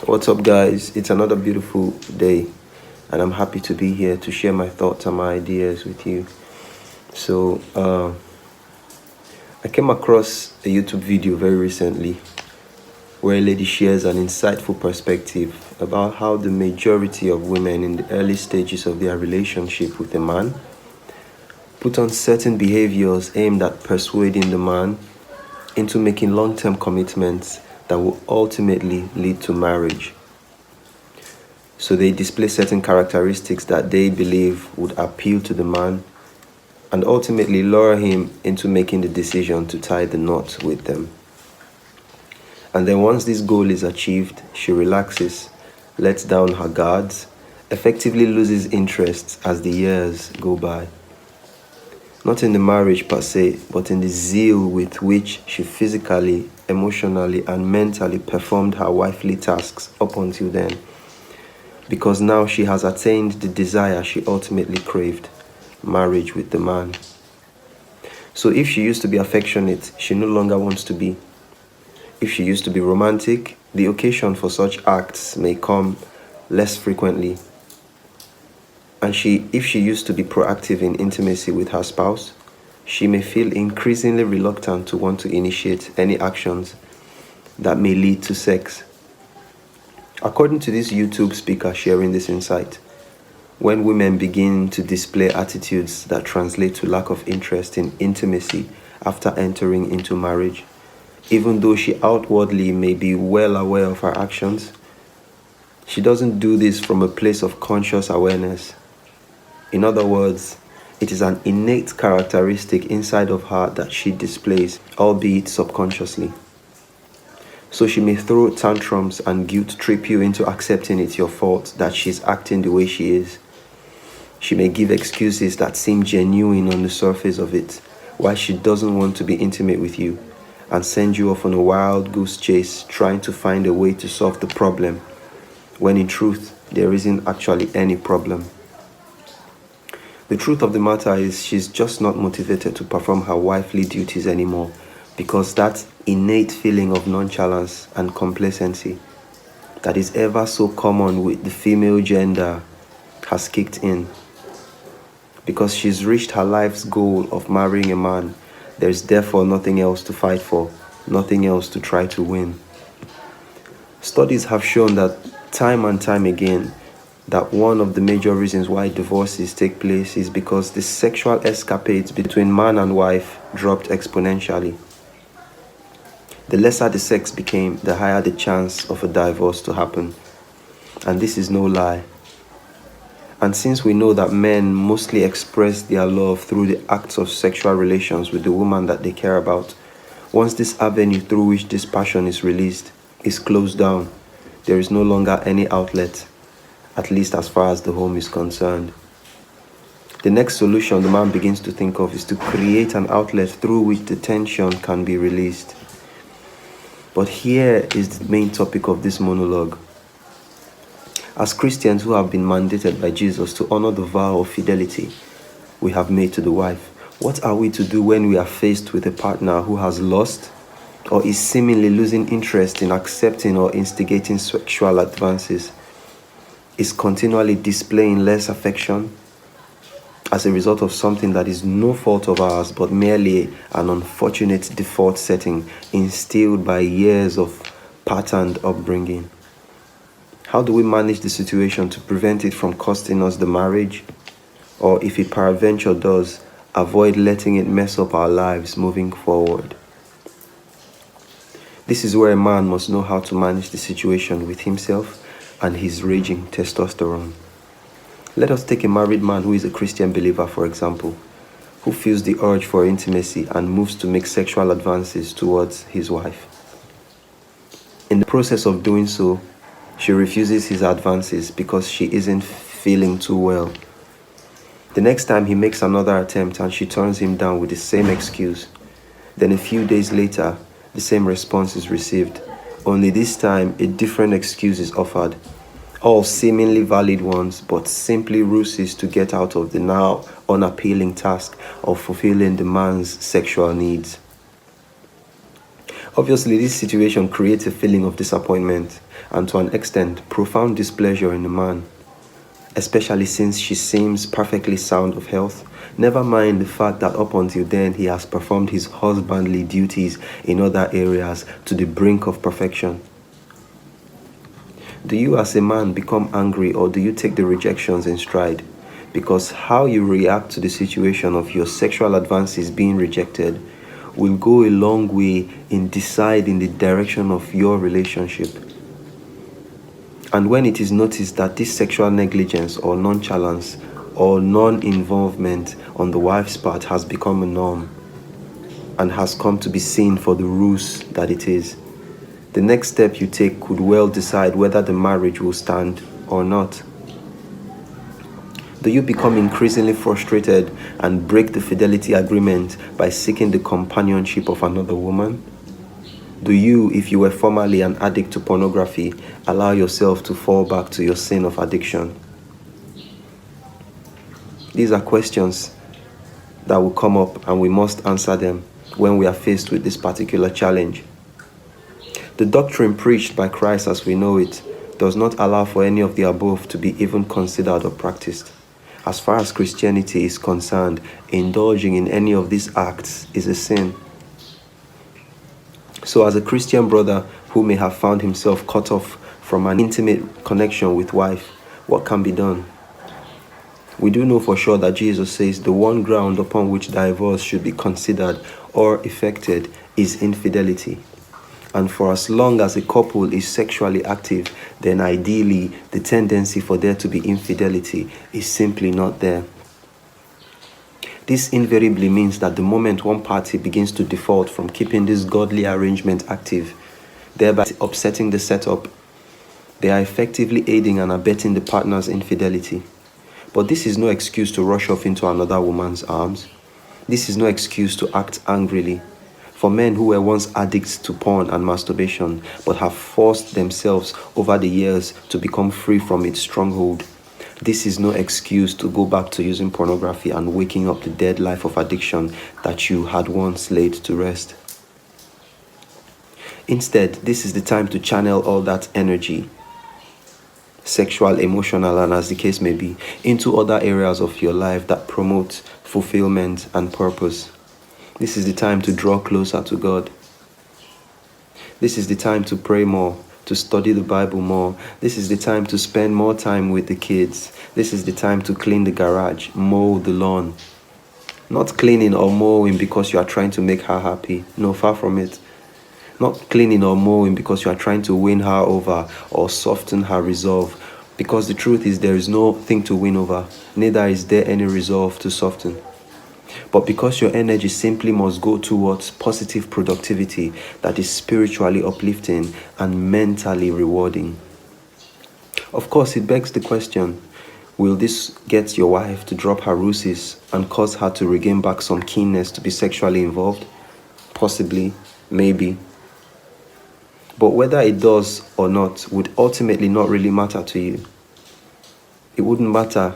What's up, guys? It's another beautiful day, and I'm happy to be here to share my thoughts and my ideas with you. So, I came across a YouTube video very recently where a lady shares an insightful perspective about how the majority of women in the early stages of their relationship with a man put on certain behaviors aimed at persuading the man into making long-term commitments that will ultimately lead to marriage. So they display certain characteristics that they believe would appeal to the man and ultimately lure him into making the decision to tie the knot with them. And then once this goal is achieved, she relaxes, lets down her guards, effectively loses interest as the years go by. Not in the marriage per se, but in the zeal with which she physically, emotionally, and mentally performed her wifely tasks up until then. Because now she has attained the desire she ultimately craved, marriage with the man. So if she used to be affectionate, she no longer wants to be. If she used to be romantic, the occasion for such acts may come less frequently. And if she used to be proactive in intimacy with her spouse, she may feel increasingly reluctant to want to initiate any actions that may lead to sex. According to this YouTube speaker sharing this insight, when women begin to display attitudes that translate to lack of interest in intimacy after entering into marriage, even though she outwardly may be well aware of her actions, she doesn't do this from a place of conscious awareness. In other words, it is an innate characteristic inside of her that she displays, albeit subconsciously. So she may throw tantrums and guilt trip you into accepting it's your fault that she's acting the way she is. She may give excuses that seem genuine on the surface of it, why she doesn't want to be intimate with you, and send you off on a wild goose chase trying to find a way to solve the problem, when in truth, there isn't actually any problem. The truth of the matter is she's just not motivated to perform her wifely duties anymore because that innate feeling of nonchalance and complacency that is ever so common with the female gender has kicked in. Because she's reached her life's goal of marrying a man, there's therefore nothing else to fight for, nothing else to try to win. Studies have shown that time and time again, that one of the major reasons why divorces take place is because the sexual escapades between man and wife dropped exponentially. The lesser the sex became, the higher the chance of a divorce to happen. And this is no lie. And since we know that men mostly express their love through the acts of sexual relations with the woman that they care about, once this avenue through which this passion is released is closed down, there is no longer any outlet, at least as far as the home is concerned. The next solution the man begins to think of is to create an outlet through which the tension can be released. But here is the main topic of this monologue. As Christians who have been mandated by Jesus to honor the vow of fidelity we have made to the wife, what are we to do when we are faced with a partner who has lost or is seemingly losing interest in accepting or instigating sexual advances, is continually displaying less affection as a result of something that is no fault of ours but merely an unfortunate default setting instilled by years of patterned upbringing? How do we manage the situation to prevent it from costing us the marriage? Or if it peradventure does, avoid letting it mess up our lives moving forward? This is where a man must know how to manage the situation with himself and his raging testosterone. Let us take a married man who is a Christian believer, for example, who feels the urge for intimacy and moves to make sexual advances towards his wife. In the process of doing so, she refuses his advances because she isn't feeling too well. The next time he makes another attempt and she turns him down with the same excuse. Then a few days later, the same response is received. Only this time, a different excuse is offered. All seemingly valid ones, but simply ruses to get out of the now unappealing task of fulfilling the man's sexual needs. Obviously, this situation creates a feeling of disappointment, and to an extent, profound displeasure in the man, especially since she seems perfectly sound of health. Never mind the fact that up until then he has performed his husbandly duties in other areas to the brink of perfection. Do you as a man become angry, or do you take the rejections in stride? Because how you react to the situation of your sexual advances being rejected will go a long way in deciding the direction of your relationship. And when it is noticed that this sexual negligence or nonchalance or non-involvement on the wife's part has become a norm and has come to be seen for the ruse that it is, the next step you take could well decide whether the marriage will stand or not. Do you become increasingly frustrated and break the fidelity agreement by seeking the companionship of another woman? Do you, if you were formerly an addict to pornography, allow yourself to fall back to your sin of addiction? These are questions that will come up, and we must answer them when we are faced with this particular challenge. The doctrine preached by Christ as we know it does not allow for any of the above to be even considered or practiced. As far as Christianity is concerned, indulging in any of these acts is a sin. So as a Christian brother who may have found himself cut off from an intimate connection with wife, what can be done? We do know for sure that Jesus says the one ground upon which divorce should be considered or effected is infidelity. And for as long as a couple is sexually active, then ideally the tendency for there to be infidelity is simply not there. This invariably means that the moment one party begins to default from keeping this godly arrangement active, thereby upsetting the setup, they are effectively aiding and abetting the partner's infidelity. But this is no excuse to rush off into another woman's arms. This is no excuse to act angrily. For men who were once addicts to porn and masturbation, but have forced themselves over the years to become free from its stronghold, this is no excuse to go back to using pornography and waking up the dead life of addiction that you had once laid to rest. Instead, this is the time to channel all that energy, sexual, emotional, and as the case may be, into other areas of your life that promote fulfillment and purpose. This is the time to draw closer to God. This is the time to pray more, to study the Bible more. This is the time to spend more time with the kids. This is the time to clean the garage, mow the lawn. Not cleaning or mowing because you are trying to make her happy. No, far from it. Not cleaning or mowing because you are trying to win her over or soften her resolve. Because the truth is there is nothing to win over. Neither is there any resolve to soften. But because your energy simply must go towards positive productivity that is spiritually uplifting and mentally rewarding. Of course, it begs the question, will this get your wife to drop her ruses and cause her to regain back some keenness to be sexually involved? Possibly, maybe. But whether it does or not would ultimately not really matter to you. It wouldn't matter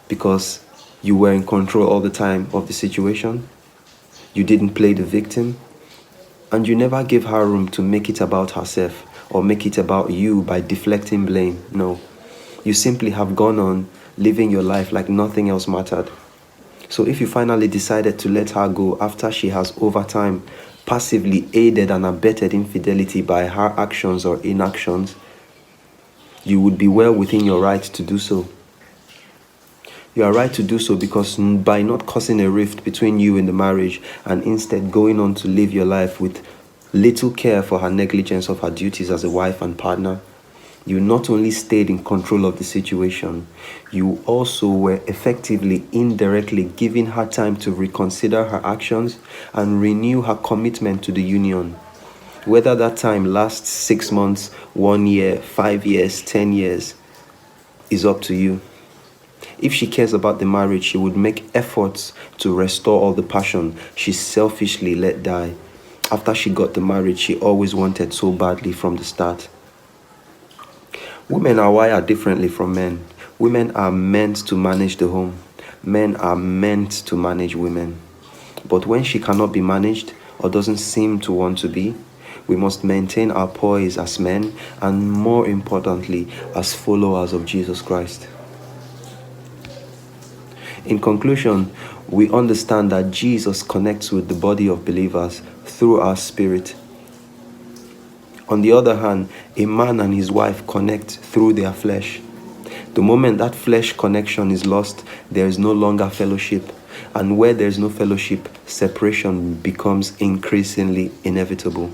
because you were in control all the time of the situation. You didn't play the victim. And you never gave her room to make it about herself or make it about you by deflecting blame. No. You simply have gone on living your life like nothing else mattered. So if you finally decided to let her go after she has over time passively aided and abetted infidelity by her actions or inactions, you would be well within your right to do so. You are right to do so because by not causing a rift between you in the marriage and instead going on to live your life with little care for her negligence of her duties as a wife and partner, you not only stayed in control of the situation, you also were effectively indirectly giving her time to reconsider her actions and renew her commitment to the union. Whether that time lasts 6 months, 1 year, 5 years, 10 years, is up to you. If she cares about the marriage, she would make efforts to restore all the passion she selfishly let die after she got the marriage she always wanted so badly from the start. Women are wired differently from men. Women are meant to manage the home. Men are meant to manage women. But when she cannot be managed or doesn't seem to want to be, We must maintain our poise as men and, more importantly, as followers of Jesus Christ. In conclusion, we understand that Jesus connects with the body of believers through our spirit. On the other hand, a man and his wife connect through their flesh. The moment that flesh connection is lost, there is no longer fellowship. And where there is no fellowship, separation becomes increasingly inevitable.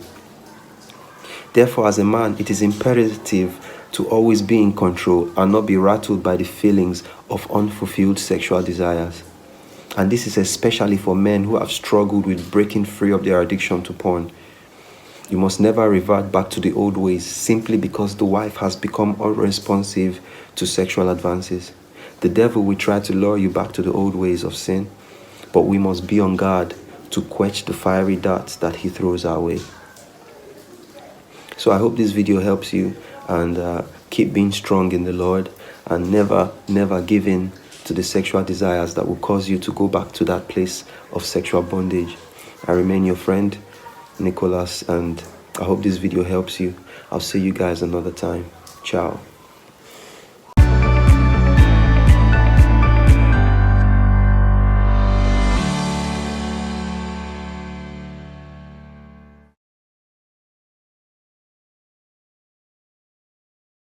Therefore, as a man, it is imperative to always be in control and not be rattled by the feelings of unfulfilled sexual desires. And this is especially for men who have struggled with breaking free of their addiction to porn. You must never revert back to the old ways simply because the wife has become unresponsive to sexual advances. The devil will try to lure you back to the old ways of sin, but we must be on guard to quench the fiery darts that he throws our way. So I hope this video helps you, and keep being strong in the Lord, and never give in to the sexual desires that will cause you to go back to that place of sexual bondage. I remain your friend, Nicholas, and I hope this video helps you. I'll see you guys another time. Ciao.